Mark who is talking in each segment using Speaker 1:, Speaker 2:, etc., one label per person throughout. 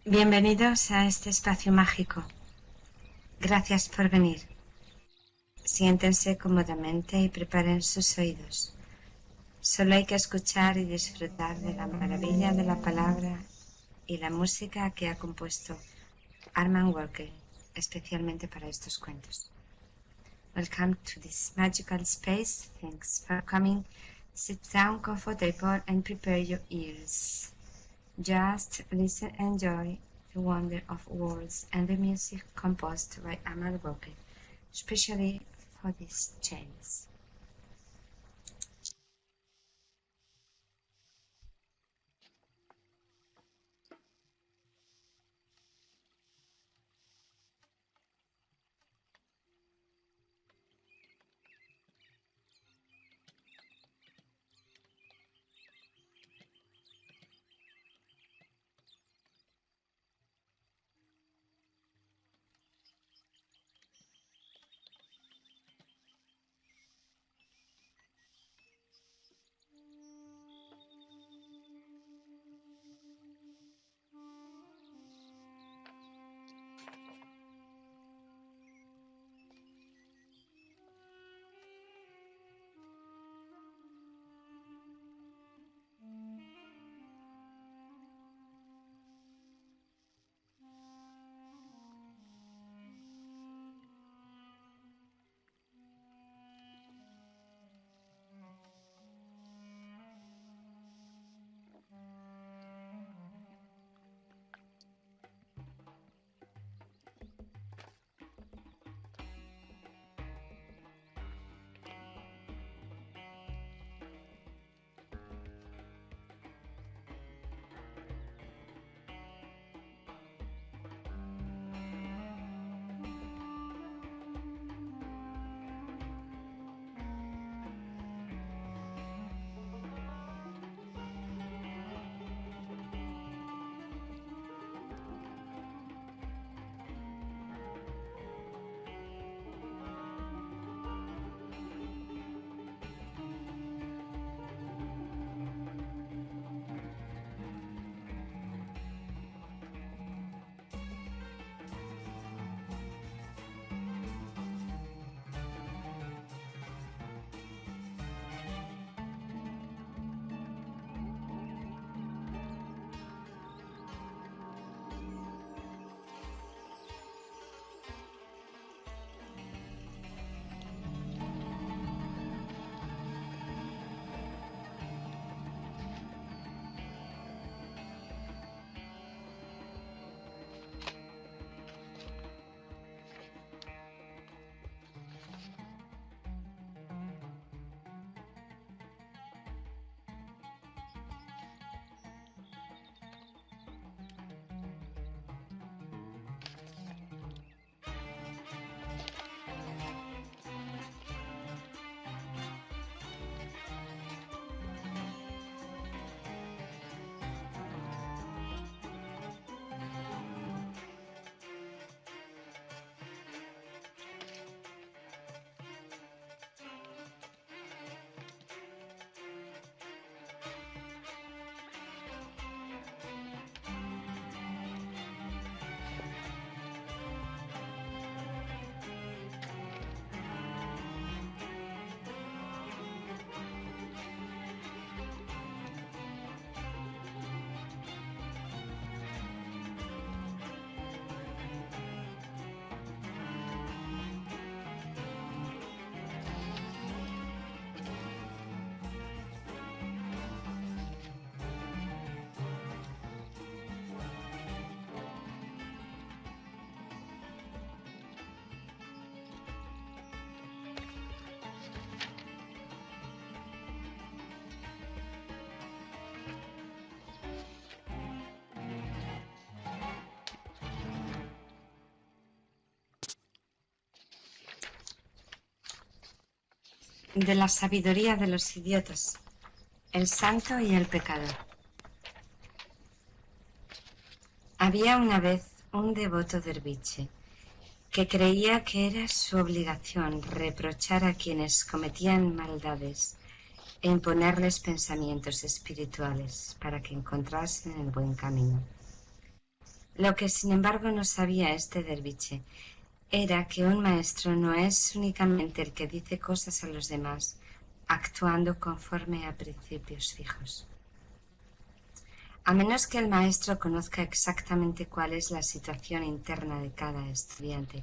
Speaker 1: Bienvenidos a este espacio mágico. Gracias por venir. Siéntense cómodamente y preparen sus oídos. Solo hay que escuchar y disfrutar de la maravilla de la palabra y la música que ha compuesto Armand Walker, especialmente para estos cuentos. Welcome to this magical space. Thanks for coming. Sit down comfortable and prepare your ears. Just listen and enjoy the wonder of words and the music composed by Armand Walker, especially for these chants. De la sabiduría de los idiotas, el santo y el pecador. Había una vez un devoto derviche que creía que era su obligación reprochar a quienes cometían maldades e imponerles pensamientos espirituales para que encontrasen el buen camino. Lo que sin embargo no sabía este derviche era que un maestro no es únicamente el que dice cosas a los demás, actuando conforme a principios fijos. A menos que el maestro conozca exactamente cuál es la situación interna de cada estudiante,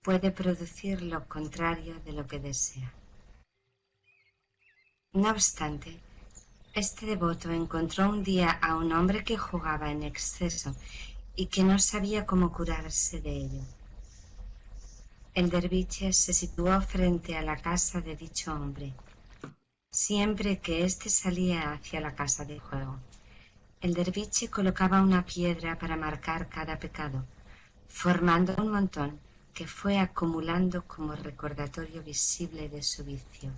Speaker 1: puede producir lo contrario de lo que desea. No obstante, este devoto encontró un día a un hombre que jugaba en exceso y que no sabía cómo curarse de ello. El derviche se situó frente a la casa de dicho hombre. Siempre que éste salía hacia la casa de juego, el derviche colocaba una piedra para marcar cada pecado, formando un montón que fue acumulando como recordatorio visible de su vicio.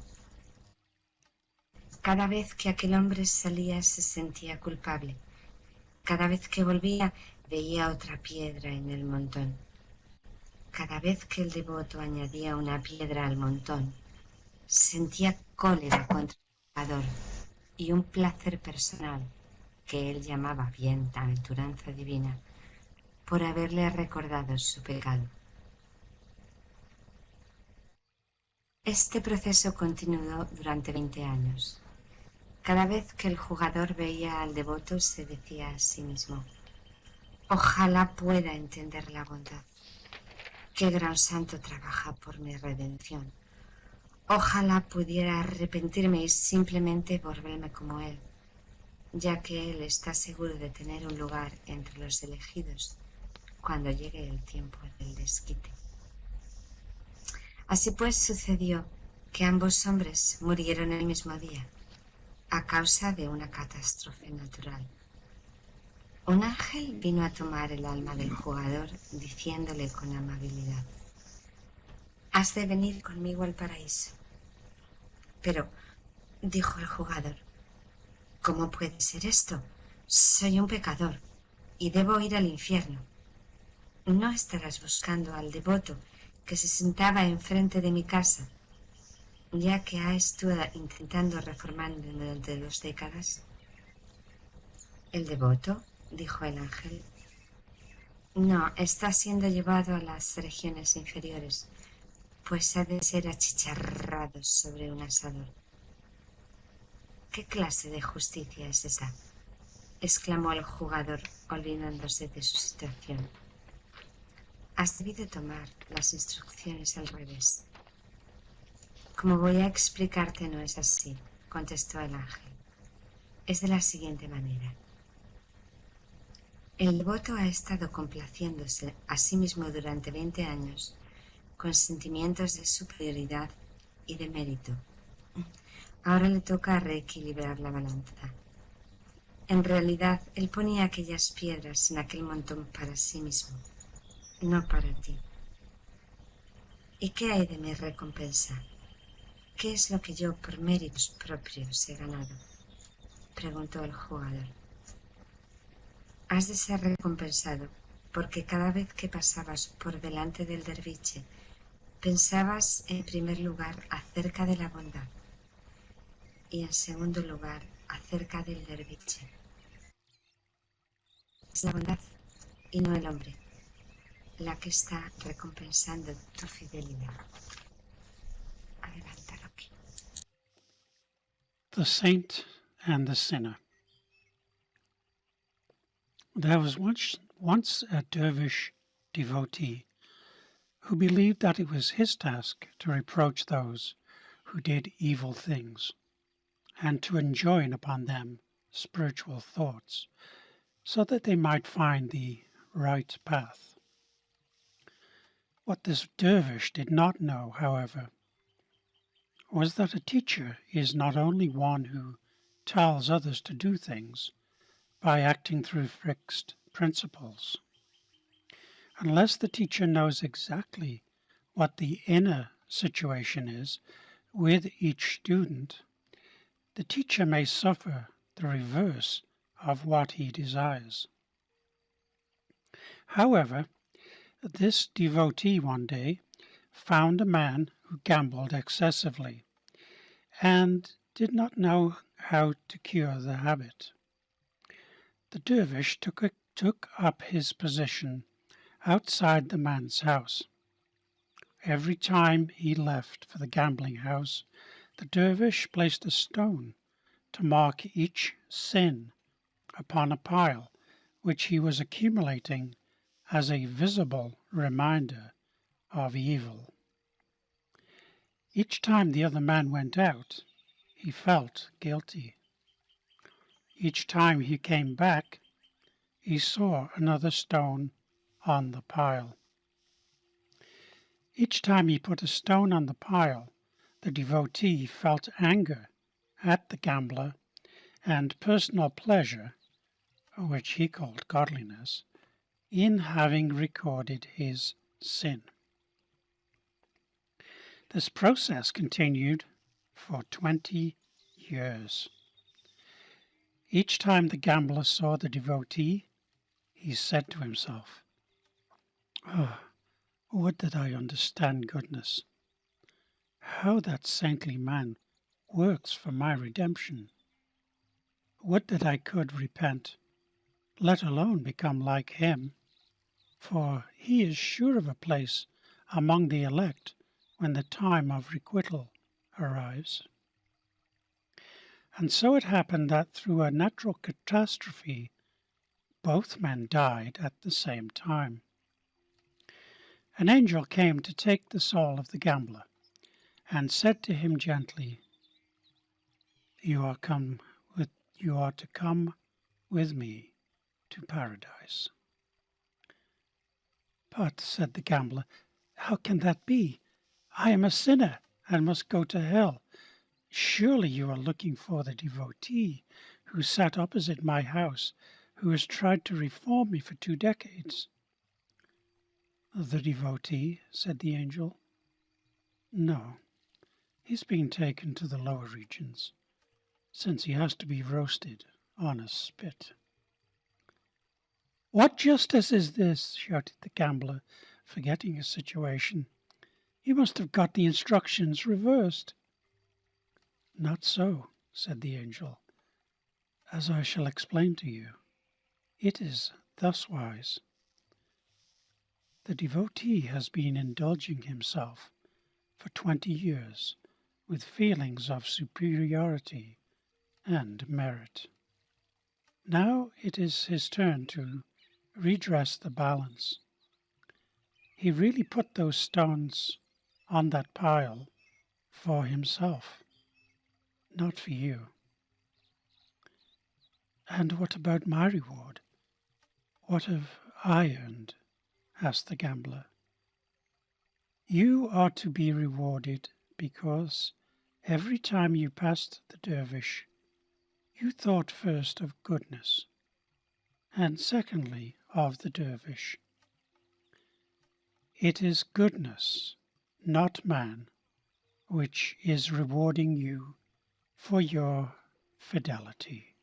Speaker 1: Cada vez que aquel hombre salía se sentía culpable. Cada vez que volvía veía otra piedra en el montón. Cada vez que el devoto añadía una piedra al montón, sentía cólera contra el pecador y un placer personal, que él llamaba bienaventuranza divina, por haberle recordado su pecado. Este proceso continuó durante 20 años. Cada vez que el jugador veía al devoto se decía a sí mismo: ojalá pueda entender la bondad. Qué gran santo trabaja por mi redención. Ojalá pudiera arrepentirme y simplemente volverme como él, ya que él está seguro de tener un lugar entre los elegidos cuando llegue el tiempo del desquite. Así pues sucedió que ambos hombres murieron el mismo día, a causa de una catástrofe natural. Un ángel vino a tomar el alma del jugador, diciéndole con amabilidad: has de venir conmigo al paraíso. Pero, dijo el jugador, ¿cómo puede ser esto? Soy un pecador y debo ir al infierno. No estarás buscando al devoto que se sentaba enfrente de mi casa, ya que ha estado intentando reformarme durante 2 décadas. ¿El devoto?, dijo el ángel. No, está siendo llevado a las regiones inferiores, pues ha de ser achicharrado sobre un asador. ¿Qué clase de justicia es esa?, exclamó el jugador, olvidándose de su situación. Has debido tomar las instrucciones al revés. Como voy a explicarte, no es así, contestó el ángel. Es de la siguiente manera. El devoto ha estado complaciéndose a sí mismo durante 20 años con sentimientos de superioridad y de mérito. Ahora le toca reequilibrar la balanza. En realidad, él ponía aquellas piedras en aquel montón para sí mismo, no para ti. ¿Y qué hay de mi recompensa? ¿Qué es lo que yo por méritos propios he ganado?, preguntó el jugador. Has de ser recompensado porque cada vez que pasabas por delante del derviche pensabas en primer lugar acerca de la bondad y en segundo lugar acerca del derviche. Es la bondad y no el hombre la que está recompensando tu fidelidad. Adelántalo aquí.
Speaker 2: The Saint and the Sinner. There was once a dervish devotee who believed that it was his task to reproach those who did evil things and to enjoin upon them spiritual thoughts so that they might find the right path. What this dervish did not know, however, was that a teacher is not only one who tells others to do things by acting through fixed principles. Unless the teacher knows exactly what the inner situation is with each student, the teacher may suffer the reverse of what he desires. However, this devotee one day found a man who gambled excessively and did not know how to cure the habit. The dervish took took up his position outside the man's house. Every time he left for the gambling house, the dervish placed a stone to mark each sin upon a pile which he was accumulating as a visible reminder of evil. Each time the other man went out, he felt guilty. Each time he came back, he saw another stone on the pile. Each time he put a stone on the pile, the devotee felt anger at the gambler and personal pleasure, which he called godliness, in having recorded his sin. This process continued for 20 years. Each time the gambler saw the devotee, he said to himself, "Oh, would that I understand goodness, how that saintly man works for my redemption. Would that I could repent, let alone become like him, for he is sure of a place among the elect when the time of requital arrives." And so it happened that through a natural catastrophe, both men died at the same time. An angel came to take the soul of the gambler and said to him gently, You are to come with me to paradise." "But," said the gambler, "how can that be? I am a sinner and must go to hell. Surely you are looking for the devotee who sat opposite my house, who has tried to reform me for 2 decades." "The devotee?" said the angel. "No, he's been taken to the lower regions, since he has to be roasted on a spit." "What justice is this?" shouted the gambler, forgetting his situation. "You must have got the instructions reversed." "Not so," said the angel, "as I shall explain to you. It is thuswise. The devotee has been indulging himself for 20 years with feelings of superiority and merit. Now it is his turn to redress the balance. He really put those stones on that pile for himself, not for you." "And what about my reward? What have I earned?" asked the gambler. "You are to be rewarded because every time you passed the dervish, you thought first of goodness, and secondly of the dervish. It is goodness, not man, which is rewarding you for your fidelity."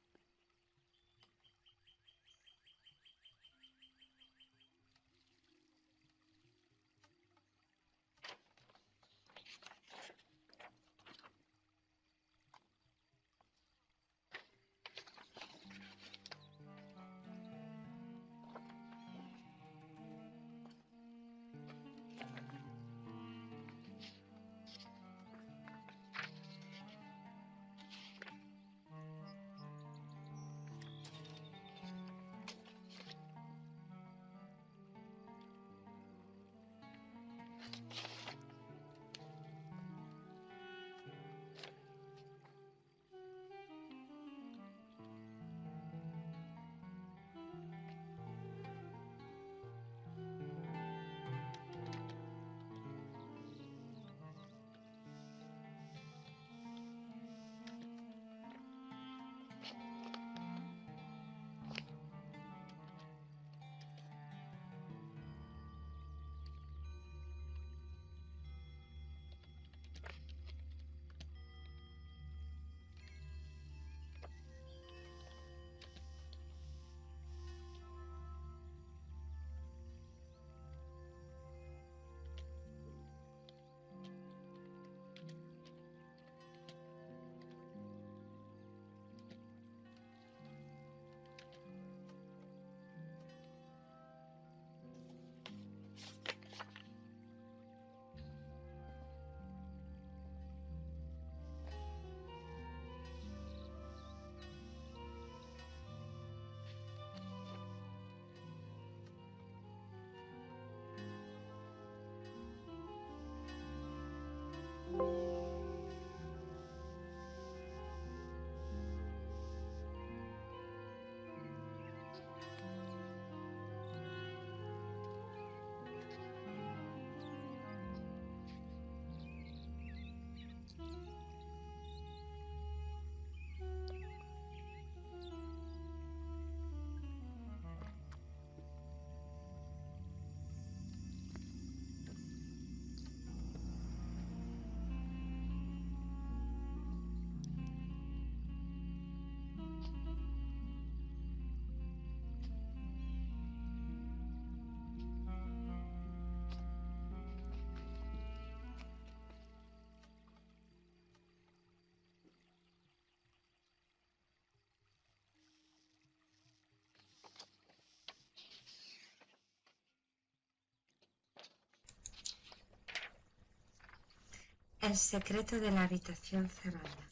Speaker 1: El secreto de la habitación cerrada.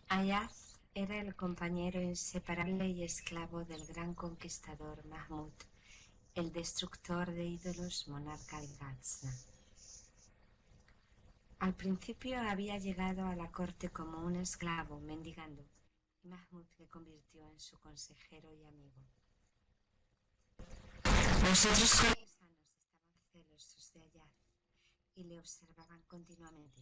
Speaker 1: Ayaz era el compañero inseparable y esclavo del gran conquistador Mahmud, el destructor de ídolos monarca de Ghazna. Al principio había llegado a la corte como un esclavo mendigando, y Mahmud le convirtió en su consejero y amigo. Los otros cortesanos estaban celosos de Ayaz y le observaban continuamente,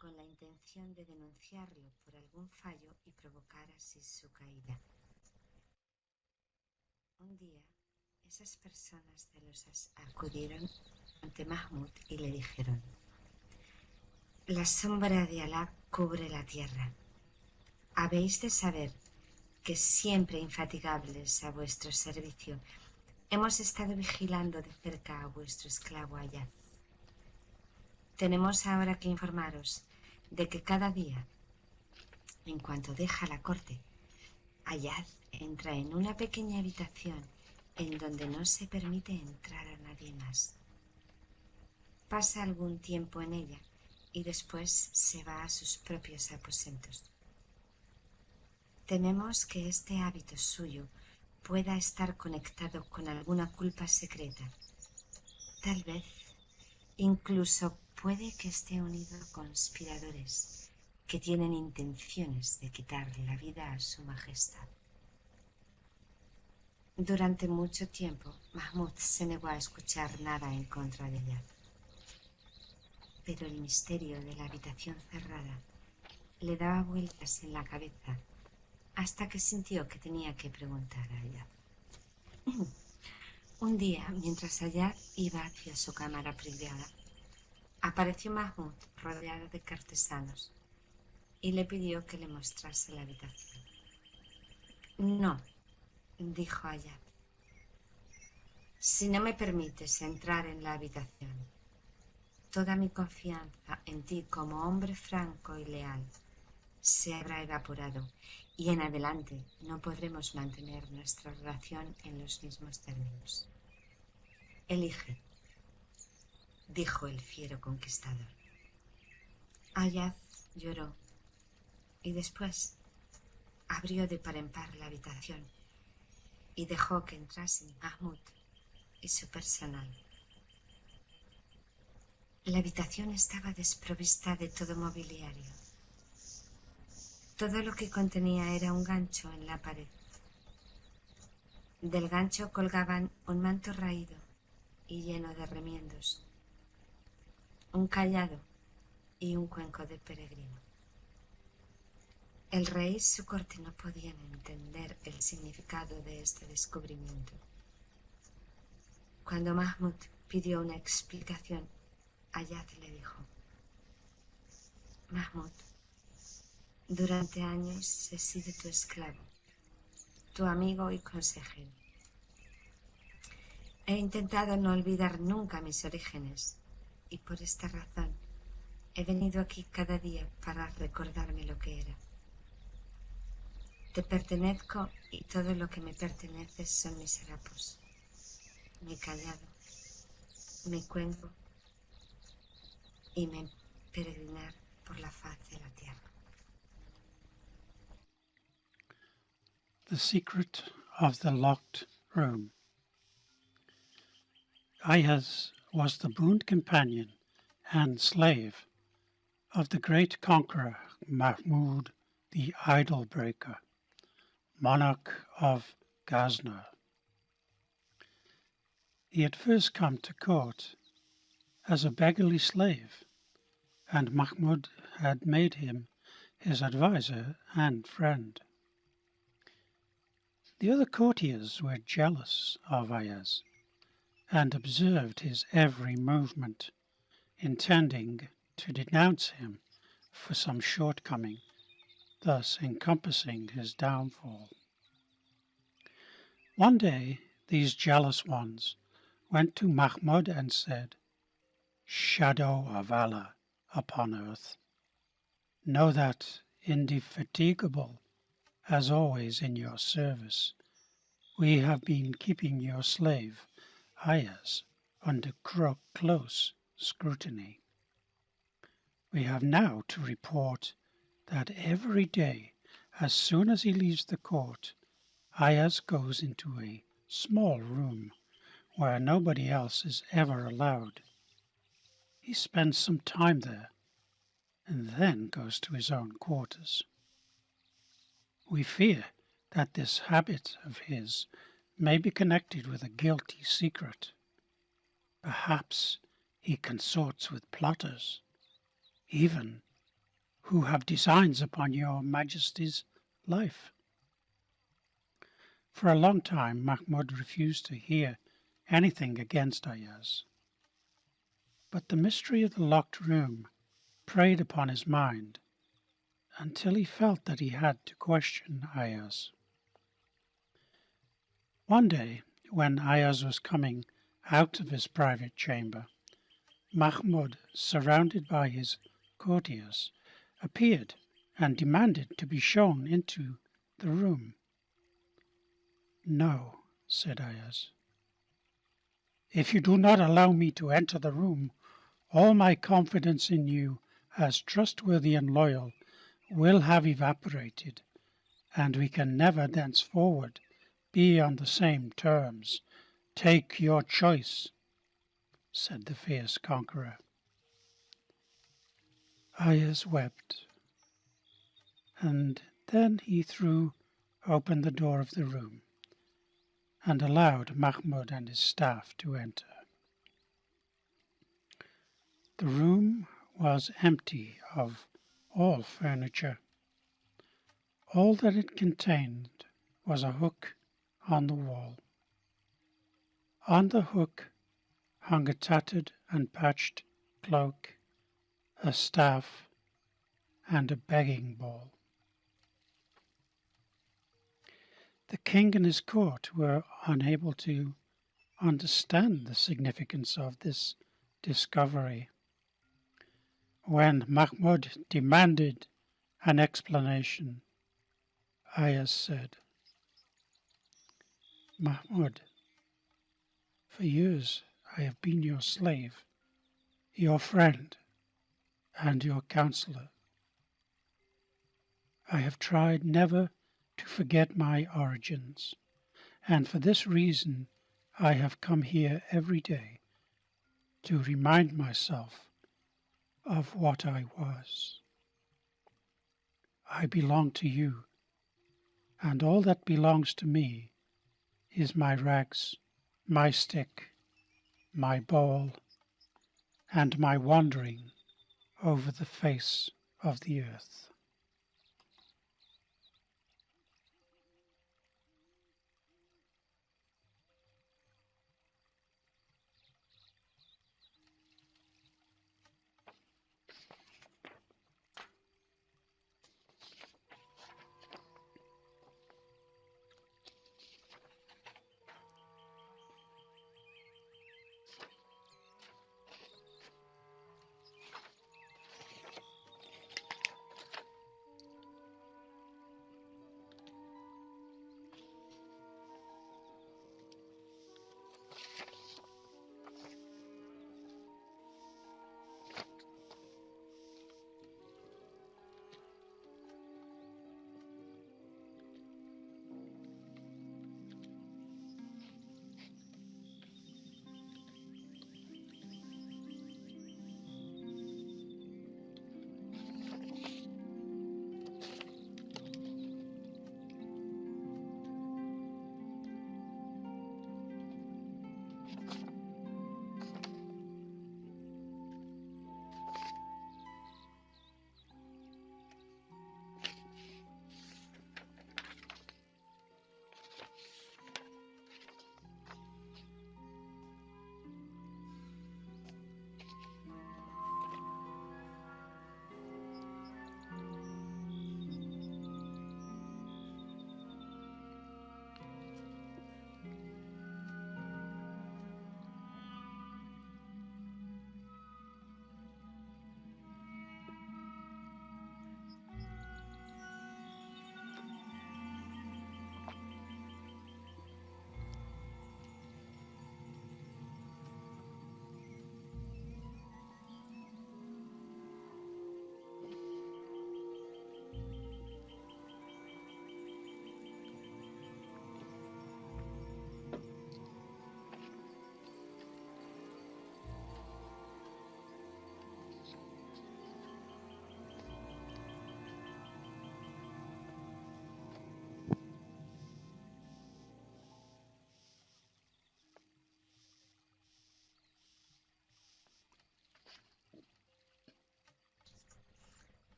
Speaker 1: con la intención de denunciarlo por algún fallo y provocar así su caída. Un día, esas personas celosas acudieron ante Mahmud y le dijeron: la sombra de Alá cubre la tierra. Habéis de saber que siempre infatigables a vuestro servicio hemos estado vigilando de cerca a vuestro esclavo Ayaz. Tenemos ahora que informaros de que cada día, en cuanto deja la corte, Ayaz entra en una pequeña habitación en donde no se permite entrar a nadie más. Pasa algún tiempo en ella y después se va a sus propios aposentos. Tememos que este hábito suyo pueda estar conectado con alguna culpa secreta. Tal vez, incluso puede que esté unido a conspiradores que tienen intenciones de quitarle la vida a su majestad. Durante mucho tiempo, Mahmud se negó a escuchar nada en contra de ella. Pero el misterio de la habitación cerrada le daba vueltas en la cabeza hasta que sintió que tenía que preguntar a ella. Un día, mientras Ayaz iba hacia su cámara privada, apareció Mahmud rodeado de cortesanos y le pidió que le mostrase la habitación. No, dijo Ayaz. Si no me permites entrar en la habitación, toda mi confianza en ti como hombre franco y leal se habrá evaporado y en adelante no podremos mantener nuestra relación en los mismos términos. Elige, dijo el fiero conquistador. Ayaz lloró y después abrió de par en par la habitación y dejó que entrasen Mahmud y su personal. La habitación estaba desprovista de todo mobiliario. Todo lo que contenía era un gancho en la pared. Del gancho colgaban un manto raído y lleno de remiendos, un cayado y un cuenco de peregrino. El rey y su corte no podían entender el significado de este descubrimiento. Cuando Mahmud pidió una explicación, Ayaz le dijo: Mahmud, durante años he sido tu esclavo, tu amigo y consejero. He intentado no olvidar nunca mis orígenes y por esta razón he venido aquí cada día para recordarme lo que era. Te pertenezco y todo lo que me pertenece son mis harapos, mi callado, mi cuenco y mi peregrinar por la faz de la tierra.
Speaker 2: The Secret of the Locked Room. Ayaz was the boon companion and slave of the great conqueror Mahmud the Idol Breaker, monarch of Ghazna. He had first come to court as a beggarly slave, and Mahmud had made him his adviser and friend. The other courtiers were jealous of Ayaz and observed his every movement, intending to denounce him for some shortcoming, thus encompassing his downfall. One day these jealous ones went to Mahmud and said, "Shadow of Allah upon earth, know that, indefatigable as always in your service, we have been keeping your slave Ayaz under close scrutiny. We have now to report that every day, as soon as he leaves the court, Ayaz goes into a small room where nobody else is ever allowed. He spends some time there and then goes to his own quarters. We fear that this habit of his may be connected with a guilty secret. Perhaps he consorts with plotters, even who have designs upon your Majesty's life. For a long time Mahmud refused to hear anything against Ayaz. But the mystery of the locked room preyed upon his mind until he felt that he had to question Ayaz. One day, when Ayaz was coming out of his private chamber, Mahmud, surrounded by his courtiers, appeared and demanded to be shown into the room. "No," said Ayaz. "If you do not allow me to enter the room, all my confidence in you as trustworthy and loyal will have evaporated, and we can never thenceforward be on the same terms. Take your choice," said the fierce conqueror. Ayaz wept, and then he threw open the door of the room and allowed Mahmud and his staff to enter. The room was empty of all furniture. All that it contained was a hook on the wall. On the hook hung a tattered and patched cloak, a staff, and a begging bowl. The king and his court were unable to understand the significance of this discovery. When Mahmud demanded an explanation, Ayaz said, "Mahmud, for years I have been your slave, your friend, and your counselor. I have tried never to forget my origins, and for this reason I have come here every day to remind myself of what I was. I belong to you, and all that belongs to me is my rags, my stick, my bowl, and my wandering over the face of the earth."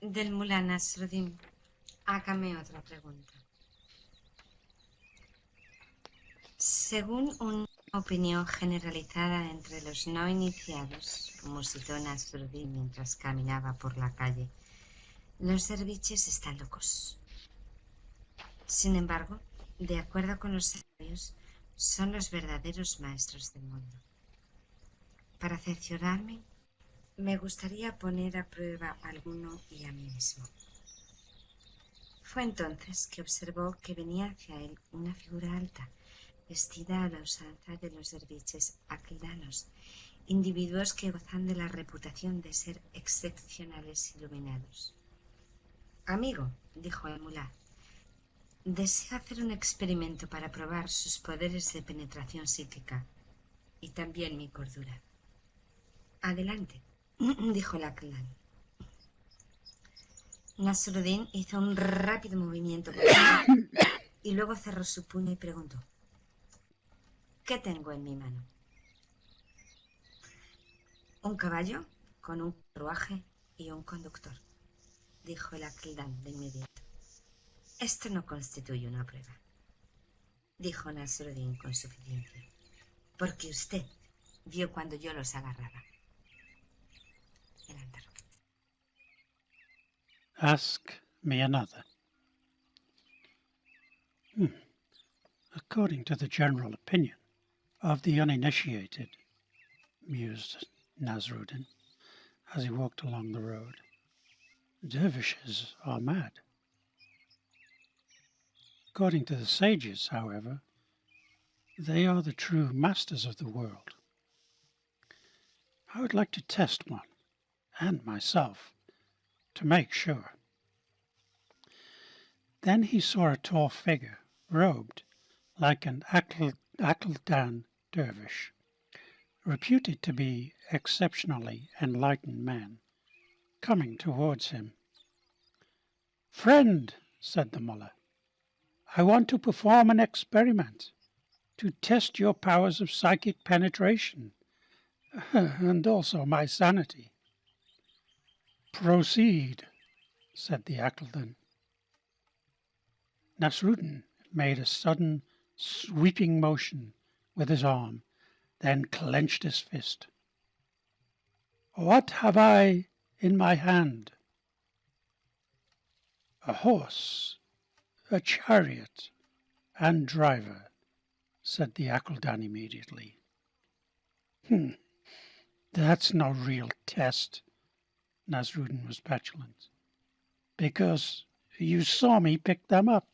Speaker 1: Del mulá Nasrudin, hágame otra pregunta. Según una opinión generalizada entre los no iniciados, musitó Nasrudin mientras caminaba por la calle, los derviches están locos. Sin embargo, de acuerdo con los sabios, son los verdaderos maestros del mundo. Para cerciorarme, me gustaría poner a prueba a alguno y a mí mismo. Fue entonces que observó que venía hacia él una figura alta, vestida a la usanza de los derviches aquilanos, individuos que gozan de la reputación de ser excepcionales iluminados. Amigo, dijo el mulá, deseo hacer un experimento para probar sus poderes de penetración psíquica y también mi cordura. Adelante, dijo el aquilán. Nasrudin hizo un rápido movimiento y luego cerró su puño y preguntó: ¿qué tengo en mi mano? Un caballo con un carruaje y un conductor, dijo el aquilán de inmediato. Esto no constituye una prueba, dijo Nasrudin con suficiencia, porque usted vio cuando yo los agarraba. El anterro.
Speaker 2: Ask me another. According to the general opinion of the uninitiated, mused Nasrudin as he walked along the road, dervishes are mad. According to the sages, however, they are the true masters of the world. I would like to test one, and myself, to make sure. Then he saw a tall figure, robed like an Akeldan dervish, reputed to be exceptionally enlightened man, coming towards him. "Friend," said the mullah, "I want to perform an experiment to test your powers of psychic penetration and also my sanity." "Proceed," said the Akeldan. Nasrudin made a sudden sweeping motion with his arm, then clenched his fist. "What have I in my hand?" "A horse, a chariot, and driver," said the Akeldan immediately. "That's no real test," Nasrudin was petulant, "because you saw me pick them up."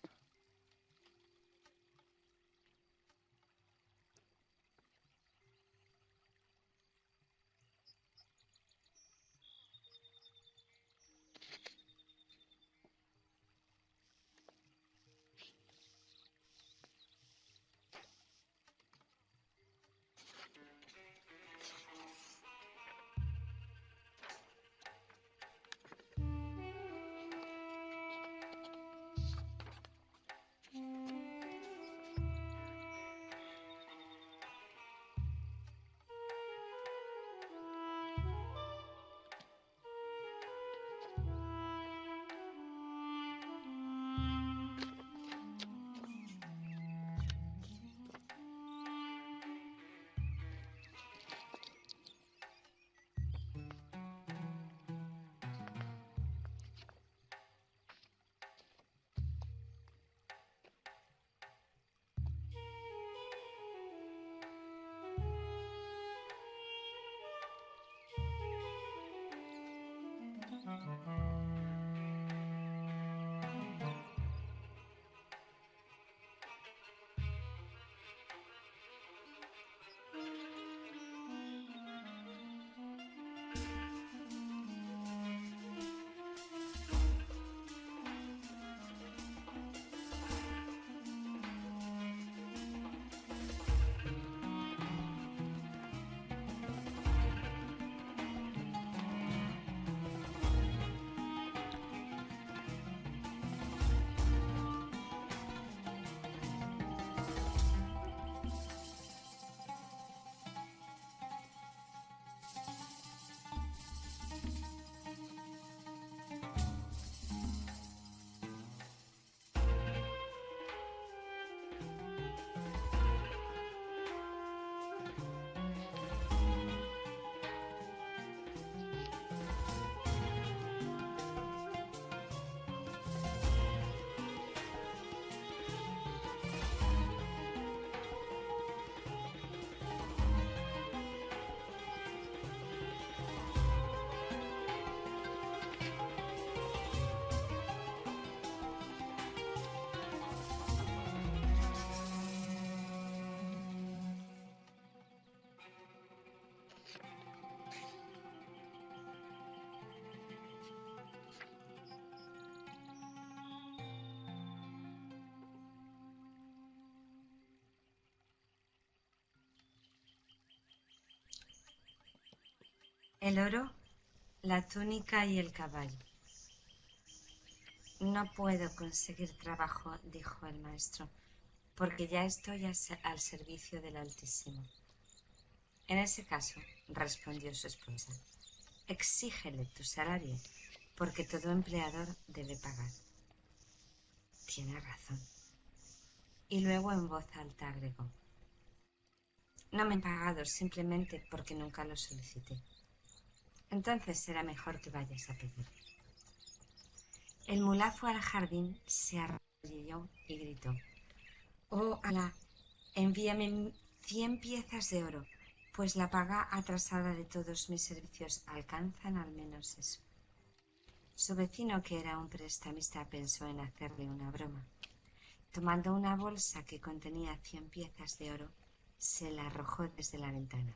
Speaker 1: El oro, la túnica y el caballo. No puedo conseguir trabajo, dijo el maestro, porque ya estoy al servicio del Altísimo. En ese caso, respondió su esposa, exígele tu salario, porque todo empleador debe pagar. Tiene razón. Y luego en voz alta agregó, no me han pagado simplemente porque nunca lo solicité. Entonces será mejor que vayas a pedir. El mulá fue al jardín, se arrodilló y gritó, oh Alá, envíame 100 piezas de oro, pues la paga atrasada de todos mis servicios alcanzan al menos eso. Su vecino, que era un prestamista, pensó en hacerle una broma. Tomando una bolsa que contenía 100 piezas de oro, se la arrojó desde la ventana.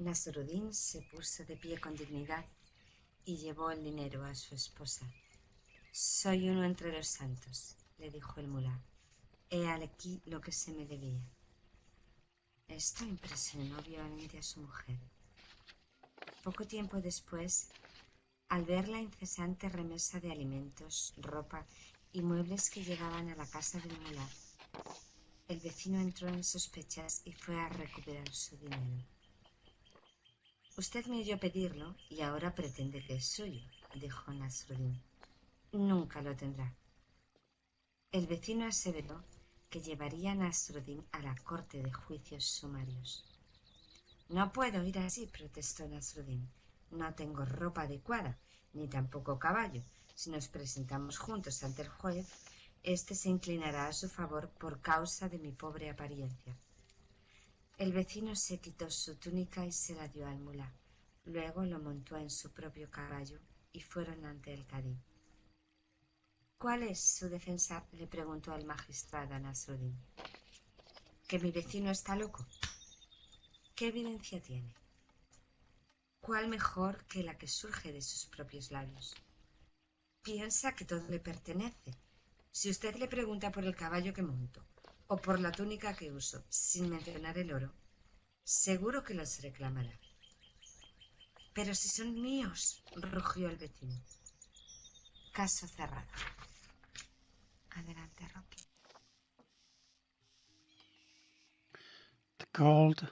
Speaker 1: Nasrudin se puso de pie con dignidad y llevó el dinero a su esposa. Soy uno entre los santos, le dijo el mulá. He aquí lo que se me debía. Esto impresionó vivamente a su mujer. Poco tiempo después, al ver la incesante remesa de alimentos, ropa y muebles que llegaban a la casa del mulá, el vecino entró en sospechas y fue a recuperar su dinero. Usted me oyó pedirlo y ahora pretende que es suyo, dijo Nasrudin. Nunca lo tendrá. El vecino aseveró que llevaría a Nasrudin a la corte de juicios sumarios. No puedo ir así, protestó Nasrudin. No tengo ropa adecuada, ni tampoco caballo. Si nos presentamos juntos ante el juez, éste se inclinará a su favor por causa de mi pobre apariencia. El vecino se quitó su túnica y se la dio al mulá. Luego lo montó en su propio caballo y fueron ante el cadí. ¿Cuál es su defensa?, le preguntó el magistrado a Nasrudin. ¿Que mi vecino está loco? ¿Qué evidencia tiene? ¿Cuál mejor que la que surge de sus propios labios? Piensa que todo le pertenece. Si usted le pregunta por el caballo que monto o por la túnica que uso, sin mencionar el oro, seguro que los reclamará. Pero si son míos, rugió el vecino. Caso cerrado. Adelante, Rocky.
Speaker 2: The gold,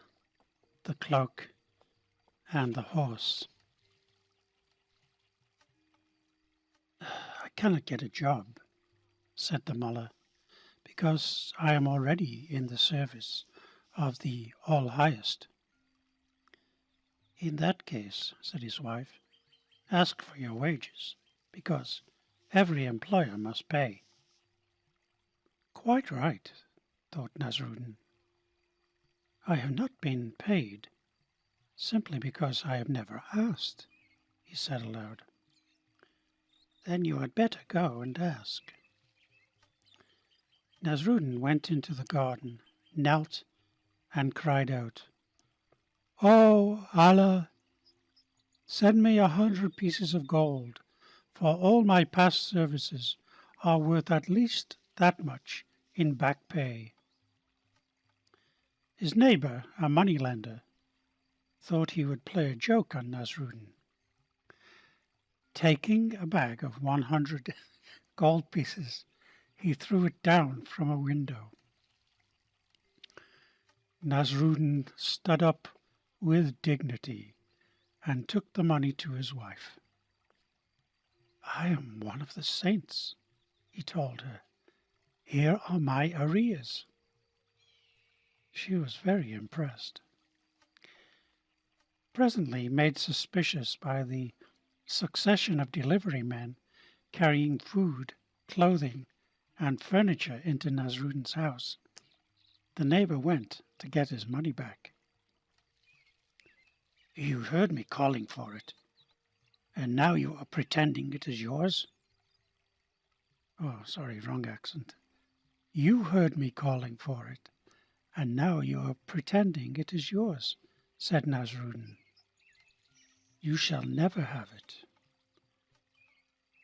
Speaker 2: the cloak, and the horse. I cannot get a job, said the mullah, because I am already in the service of the All-Highest. In that case, said his wife, ask for your wages, because every employer must pay. Quite right, thought Nasrudin. I have not been paid simply because I have never asked, he said aloud. Then you had better go and ask. Nasrudin went into the garden, knelt, and cried out, "O Allah, send me 100 pieces of gold, for all my past services are worth at least that much in back pay." His neighbor, a moneylender, thought he would play a joke on Nasrudin. Taking a bag of 100 gold pieces, he threw it down from a window. Nasrudin stood up with dignity and took the money to his wife. "I am one of the saints," he told her. "Here are my arrears." She was very impressed. Presently, made suspicious by the succession of delivery men carrying food, clothing, and furniture into Nasrudin's house, the neighbor went to get his money back. "You heard me calling for it, and now you are pretending it is yours?" Oh, sorry, wrong accent. "You heard me calling for it, and now you are pretending it is yours," said Nasrudin. "You shall never have it."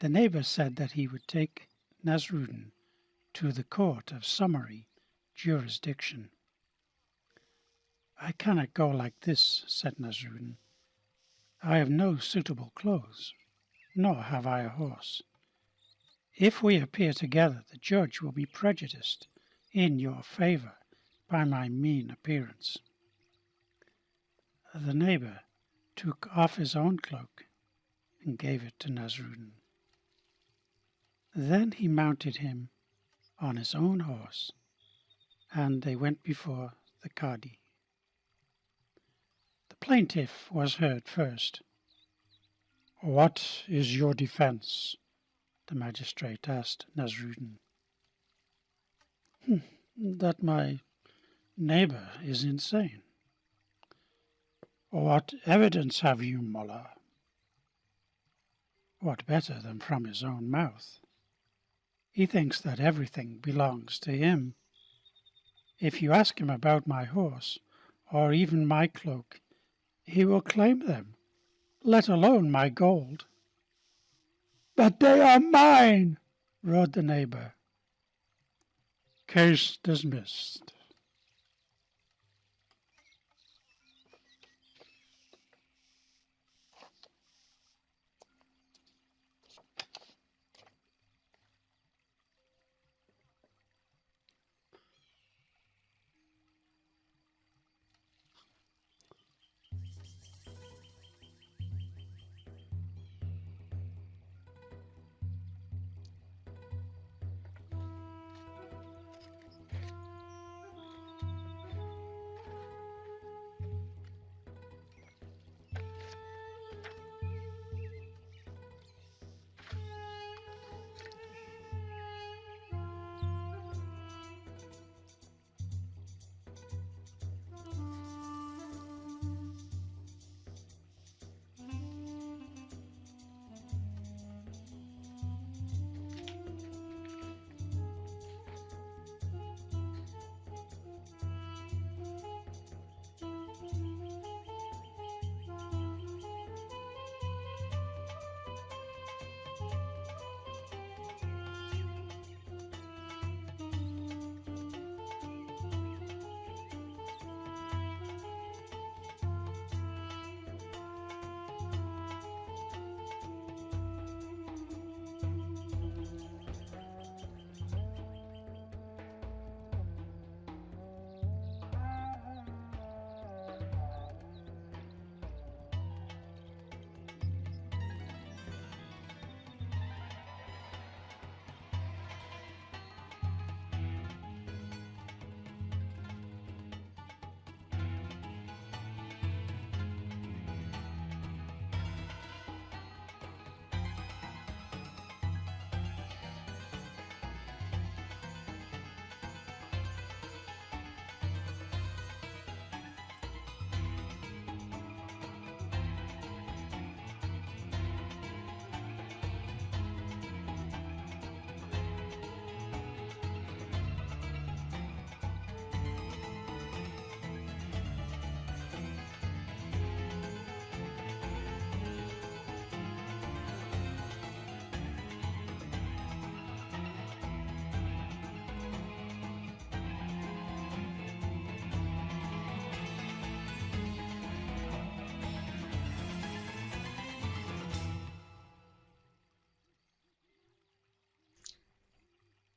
Speaker 2: The neighbor said that he would take Nasrudin to the court of summary jurisdiction. I cannot go like this, said Nasrudin. I have no suitable clothes, nor have I a horse. If we appear together, the judge will be prejudiced in your favour by my mean appearance. The neighbour took off his own cloak and gave it to Nasrudin. Then he mounted him on his own horse, and they went before the Qadi. The plaintiff was heard first. What is your defence? The magistrate asked Nasrudin. That my neighbour is insane. What evidence have you, Mullah? What better than from his own mouth? He thinks that everything belongs to him. If you ask him about my horse, or even my cloak, he will claim them, let alone my gold. But they are mine, roared the neighbour. Case dismissed.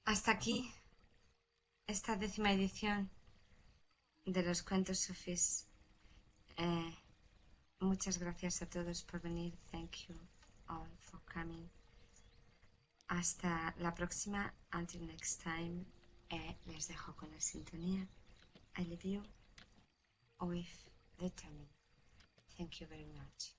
Speaker 1: Hasta aquí esta 10ª edición de los cuentos sufís. Muchas gracias a todos por venir. Thank you all for coming. Hasta la próxima. Until next time. Les dejo con la sintonía. I leave you with the turning. Thank you very much.